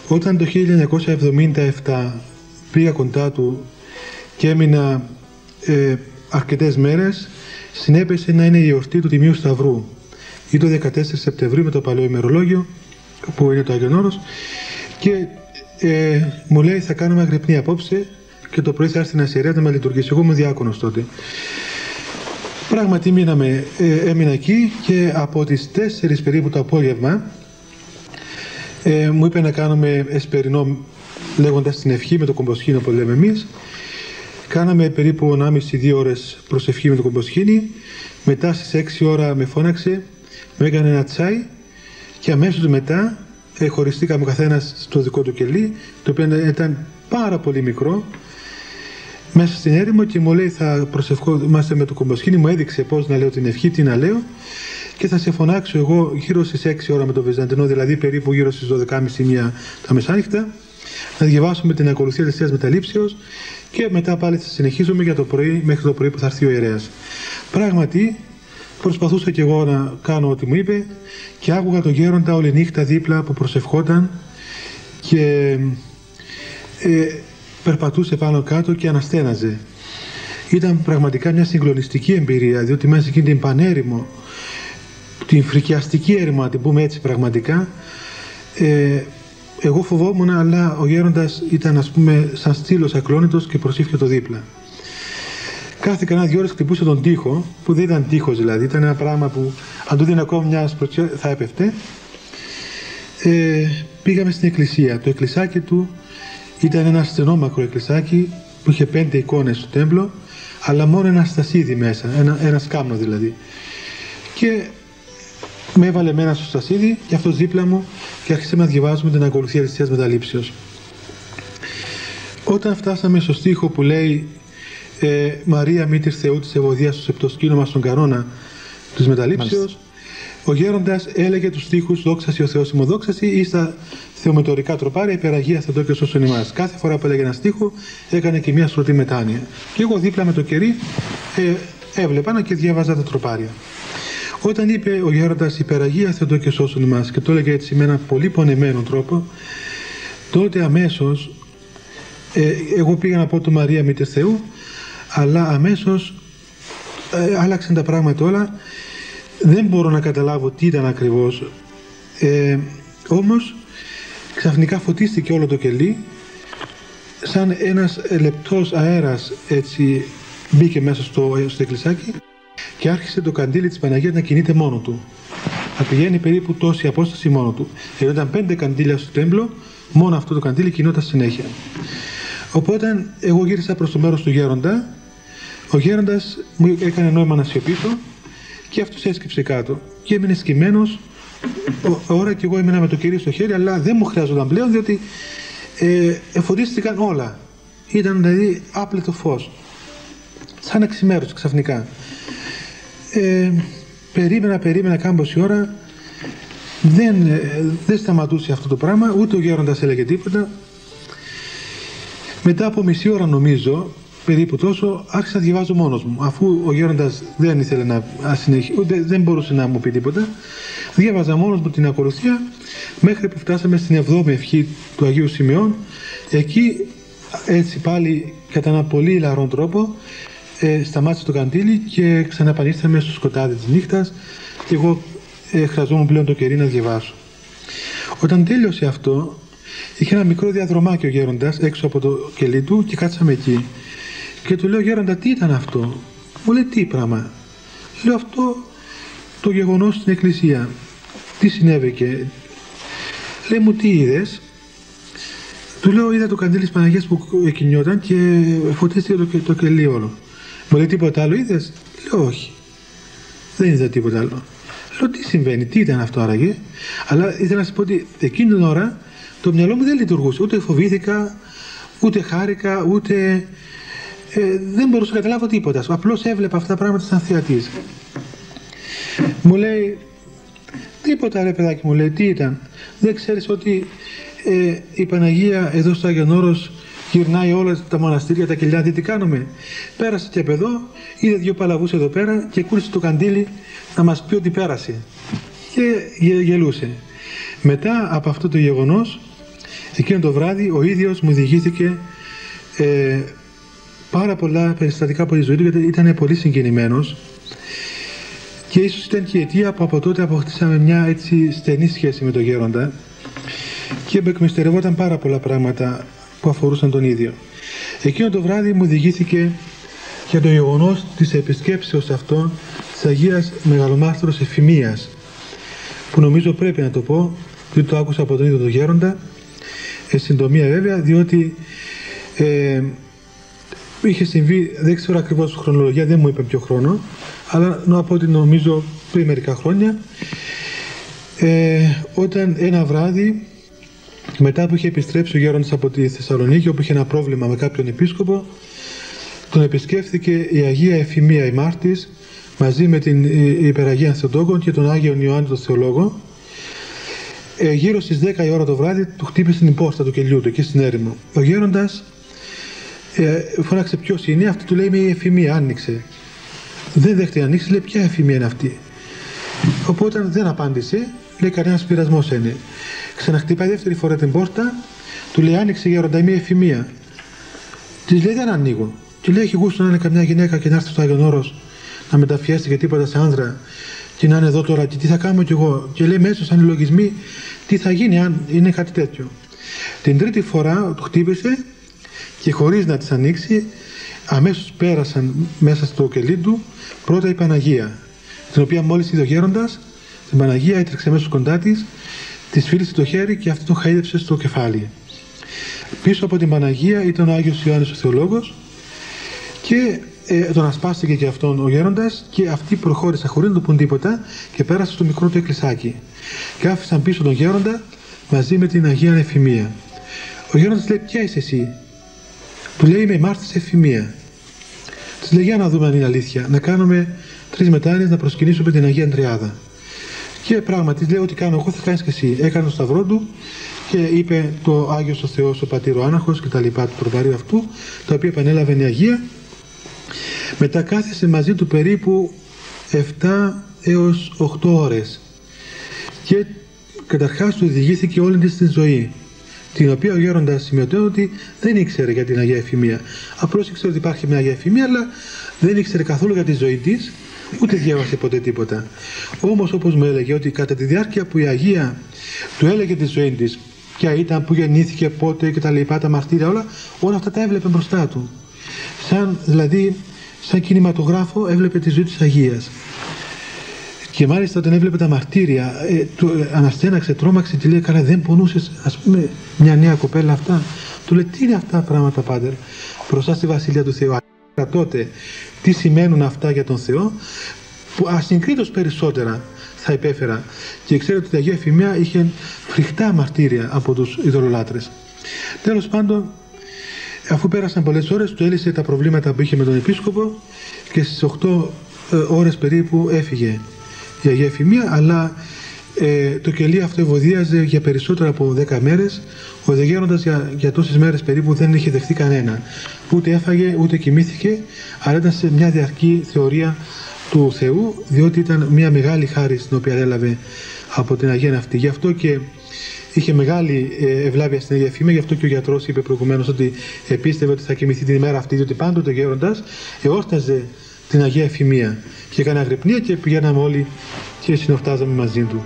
Όταν το 1977 πήγα κοντά του και έμεινα αρκετές μέρες, συνέπεσε να είναι η εορτή του Τιμίου Σταυρού ή το 14 Σεπτεμβρίου με το παλαιό ημερολόγιο, που είναι το Άγιον Όρος, και μου λέει θα κάνουμε αγρυπνή απόψε και το πρωί θα έρθει στην Ασσυρία να με λειτουργήσει. Εγώ ήμουν διάκονος τότε. Πράγματι έμεινα εκεί και από τις 4 περίπου το απόγευμα μου είπε να κάνουμε εσπερινό, λέγοντας την ευχή με το κομποσχήνι που λέμε εμείς. Κάναμε περίπου 1,5-2 ώρες προσευχή με το κομποσχήνι. Μετά στις 6 ώρα με φώναξε, μου έκανε ένα τσάι και αμέσως μετά χωριστήκαμε ο καθένας στο δικό του κελί, το οποίο ήταν πάρα πολύ μικρό, μέσα στην έρημο, και μου λέει θα προσευχόμαστε με το κομποσχήνι. Μου έδειξε πώς να λέω την ευχή, τι να λέω, και θα σε φωνάξω εγώ γύρω στις 6 ώρα με το Βυζαντινό, δηλαδή περίπου γύρω στις 12.30-1 τα μεσάνυχτα, να διαβάσουμε την ακολουθία της Θείας Μεταλήψεως και μετά πάλι θα συνεχίσουμε για το πρωί, μέχρι το πρωί που θα έρθει ο ιερέας. Πράγματι, προσπαθούσα και εγώ να κάνω ό,τι μου είπε και άκουγα τον γέροντα όλη νύχτα δίπλα που προσευχόταν και περπατούσε πάνω κάτω και αναστέναζε. Ήταν πραγματικά μια συγκλονιστική εμπειρία, διότι μέσα εκείνη την πανέρημο, την φρικιαστική έρημο, να την πούμε έτσι πραγματικά, εγώ φοβόμουν, αλλά ο γέροντας ήταν, ας πούμε, σαν στήλος ακλόνητος και προσήφιε το δίπλα. Κάθε κανένα 2 ώρες χτυπούσε τον τοίχο, που δεν ήταν τοίχος δηλαδή, ήταν ένα πράγμα που αν του δίνει ακόμα μια σπροτσιά θα έπεφτε. Πήγαμε στην εκκλησία. Το εκκλησάκι του ήταν ένα στενόμακρο εκκλησάκι που είχε 5 εικόνες στο τέμπλο, αλλά μόνο ένα στασίδι μέσα, ένα σκάμνο δηλαδή. Και με έβαλε μένα στο στασίδι και αυτός δίπλα μου και άρχισαμε να διαβάζουμε την ακολουθία της Θείας Μεταλήψεως. Όταν φτάσαμε στο στίχο που λέει Μαρία μήτηρ Θεού της Ευωδίας στο σεπτοσκήνωμα στον κανόνα της Μεταλήψεως, ο γέροντας έλεγε τους στίχους «Δόξασι ο Θεός ημωδόξασι» ή στα θεομετωρικά τροπάρια «Υπεραγία Θεοτό και σώσον ημάς». Κάθε φορά που έλεγε ένα στίχο έκανε και μια στρωτή μετάνοια. Και εγώ δίπλα με το κερί έβλεπα και διάβαζα τα τροπάρια. Όταν είπε ο γέροντας «Υπεραγία Θεοτό και σώσον ημάς» και το έλεγε έτσι με ένα πολύ πονεμένο τρόπο, τότε αμέσως εγώ πήγα να πω το Μαρία μήτηρ Θεού, αλλά αμέσως άλλαξαν τα πράγματα όλα. Δεν μπορώ να καταλάβω τι ήταν ακριβώς, όμως ξαφνικά φωτίστηκε όλο το κελί, σαν ένας λεπτός αέρας έτσι μπήκε μέσα στο εκκλησάκι και άρχισε το καντήλι της Παναγίας να κινείται μόνο του, να πηγαίνει περίπου τόση απόσταση μόνο του. Ενώ ήταν 5 καντήλια στο τέμπλο, μόνο αυτό το καντήλι κινόταν συνέχεια. Οπότε εγώ γύρισα προς το μέρος του γέροντα. Ο γέροντας μου έκανε νόημα να σιωπήσω και αυτός έσκυψε κάτω και έμεινε σκυμμένος ώρα, και εγώ έμεινα με το κερί στο χέρι, αλλά δεν μου χρειάζονταν πλέον, διότι εφωτίστηκαν όλα. Ήταν δηλαδή άπλετο φως, σαν εξημέρωση ξαφνικά. Περίμενα κάμποση ώρα, δεν σταματούσε αυτό το πράγμα, ούτε ο γέροντας έλεγε τίποτα. Μετά από μισή ώρα νομίζω, περίπου τόσο, άρχισα να διαβάζω μόνος μου. Αφού ο γέροντας δεν ήθελε να συνεχίσει, ούτε δεν μπορούσε να μου πει τίποτα, διάβαζα μόνος μου την ακολουθία μέχρι που φτάσαμε στην 7η ευχή του Αγίου Σημεών. Εκεί έτσι πάλι κατά ένα πολύ λαρό τρόπο σταμάτησε το καντήλι και ξαναπανήρθαμε στο σκοτάδι της νύχτας και εγώ χρειαζόμουν πλέον το κερί να διαβάσω. Όταν τέλειωσε αυτό, είχε ένα μικρό διαδρομάκι ο γέροντας έξω από το κελί του και κάτσαμε εκεί. Και του λέω «Γέροντα, τι ήταν αυτό?» Μου λέει «Τι πράγμα?» Λέω «Αυτό το γεγονός στην εκκλησία. Τι συνέβηκε?» Λέει μου «Τι είδες?» Του λέω «Είδα το καντήλι της Παναγίας που κινιόταν και φωτίστηκε το κελί όλο». Μου λέει «Τίποτα άλλο είδες?» Λέω «Όχι, δεν είδα τίποτα άλλο». Λέω «Τι συμβαίνει, τι ήταν αυτό άραγε?» Αλλά ήθελα να σας πω ότι εκείνη την ώρα το μυαλό μου δεν λειτουργούσε. Ούτε φοβήθηκα, ούτε χάρηκα, ούτε... δεν μπορούσα να καταλάβω τίποτα. Απλώς έβλεπα αυτά τα πράγματα σαν θεατής. Μου λέει «Τίποτα ρε παιδάκι μου», λέει «Τι ήταν?» Δεν ξέρεις ότι η Παναγία εδώ στο Άγιον Όρος γυρνάει όλα τα μοναστήρια, τα κελιά, τι κάνουμε? Πέρασε και από εδώ, είδε 2 παλαβούς εδώ πέρα και κούρησε το καντήλι να μας πει ότι πέρασε. Και γελούσε. Μετά από αυτό το γεγονός Εκείνο το βράδυ ο ίδιος μου διηγήθηκε πάρα πολλά περιστατικά από τη ζωή του, γιατί ήταν πολύ συγκινημένος και ίσως ήταν και η αιτία που από τότε αποκτήσαμε μια έτσι στενή σχέση με τον γέροντα και με εκμυστερευόταν πάρα πολλά πράγματα που αφορούσαν τον ίδιο. Εκείνο το βράδυ μου διηγήθηκε για το γεγονός της επισκέψεως αυτό της Αγίας Μεγαλομάρτυρος Εφημίας, που νομίζω πρέπει να το πω, διότι το άκουσα από τον ίδιο τον γέροντα, συντομία βέβαια, διότι είχε συμβεί, δεν ξέρω ακριβώς χρονολογία, δεν μου είπε ποιο χρόνο, αλλά από ό,τι νομίζω πριν μερικά χρόνια, όταν ένα βράδυ, μετά που είχε επιστρέψει ο γέροντας από τη Θεσσαλονίκη, όπου είχε ένα πρόβλημα με κάποιον επίσκοπο, τον επισκέφθηκε η Αγία Εφημία η Μάρτης, μαζί με την Υπεραγία Θεοτόκον και τον Άγιο Ιωάννη τον Θεολόγο. Γύρω στις 10 η ώρα το βράδυ του χτύπησε την πόρτα του κελιού του εκεί στην έρημο. Ο γέροντας φώναξε ποιος είναι, αυτή του λέει είμαι η Εφημία, άνοιξε. Δεν δέχτηκε να ανοίξει, λέει ποια Εφημία είναι αυτή. Οπότε δεν απάντησε, λέει κανένας πειρασμός είναι. Ξαναχτυπάει δεύτερη φορά την πόρτα, του λέει άνοιξε γέροντα, είμαι η Εφημία. Της λέει δεν ανοίγω. Του λέει έχει γούστο να είναι καμιά γυναίκα και να έρθει στο Άγιον Όρος να μεταφιέσει και τίποτα σε άνδρα και να είναι εδώ τώρα και τι θα κάνω κι εγώ. Και λέει μέσα σαν λογισμοί τι θα γίνει αν είναι κάτι τέτοιο. Την τρίτη φορά του χτύπησε και χωρίς να της ανοίξει αμέσως πέρασαν μέσα στο κελί του πρώτα η Παναγία, την οποία μόλις είδε ο γέροντας, την Παναγία έτρεξε μέσω κοντά της, της φίλησε το χέρι και αυτή τον χαΐδεψε στο κεφάλι. Πίσω από την Παναγία ήταν ο Άγιος Ιωάννης ο Θεολόγος και τον ασπάστηκε και αυτόν ο γέροντας και αυτοί προχώρησαν χωρίς να του πούν τίποτα και πέρασαν στο μικρό του εκκλησάκι και άφησαν πίσω τον γέροντα μαζί με την Αγία Εφημία. Ο γέροντας λέει ποια είσαι εσύ? Του λέει είμαι η Μάρτης Εφημία. Της λέει για να δούμε αν είναι αλήθεια, να κάνουμε 3 μετάνοιες να προσκυνήσουμε την Αγία Τριάδα. Και πράγματι λέει ό,τι κάνω εγώ θα κάνεις και εσύ. Έκανε το σταυρό του και είπε το Άγιος ο Θεός ο Πατήρ ο Άναχος και τα λοιπά του προπαρίου αυτού, τα οποία επανέλαβε η Αγία. Μετά κάθισε μαζί του περίπου 7 έως 8 ώρες και καταρχάς του διηγήθηκε όλη της τη ζωή, την οποία ο γέροντας σημειωτέω ότι δεν ήξερε για την Αγία Εφημία. Απλώς ήξερε ότι υπάρχει μια Αγία Εφημία, αλλά δεν ήξερε καθόλου για τη ζωή της, ούτε διάβασε ποτέ τίποτα. Όμως όπως μου έλεγε ότι κατά τη διάρκεια που η Αγία του έλεγε τη ζωή της, ποια ήταν, που γεννήθηκε, πότε και τα λοιπά, τα μαρτύρια, όλα αυτά τα έβλεπε μπροστά του. Δηλαδή, σαν κινηματογράφο έβλεπε τη ζωή της Αγίας. Και μάλιστα όταν έβλεπε τα μαρτύρια, αναστέναξε, τρόμαξε και λέει καλά δεν πονούσες ας πούμε μια νέα κοπέλα αυτά? Του λέει τι είναι αυτά τα πράγματα πάτερ μπροστά στη Βασιλεία του Θεού? Τότε τι σημαίνουν αυτά για τον Θεό που ασυγκρίτως περισσότερα θα υπέφερα. Και ξέρετε ότι η Αγία Εφημία είχε φρικτά μαρτύρια από τους ειδωλολάτρες. Τέλος πάντων, αφού πέρασαν πολλές ώρες, του έλυσε τα προβλήματα που είχε με τον επίσκοπο και στις 8 ώρες περίπου έφυγε η Αγία Εφημία, αλλά το κελί αυτό ευωδίαζε για περισσότερα από 10 μέρες. Ο δε γέροντας για τόσες μέρες περίπου δεν είχε δεχθεί κανένα. Ούτε έφαγε, ούτε κοιμήθηκε, αλλά ήταν σε μια διαρκή θεωρία του Θεού, διότι ήταν μια μεγάλη χάρη την οποία έλαβε από την Αγία αυτή. Γι' αυτό και είχε μεγάλη ευλάβεια στην Αγία Εφημία, γι' αυτό και ο γιατρός είπε προηγουμένως ότι πίστευε ότι θα κοιμηθεί την ημέρα αυτή, διότι πάντοτε ο γέροντας εόρταζε την Αγία Εφημία και έκανε αγρυπνία και πηγαίναμε όλοι και συνοφτάζαμε μαζί του.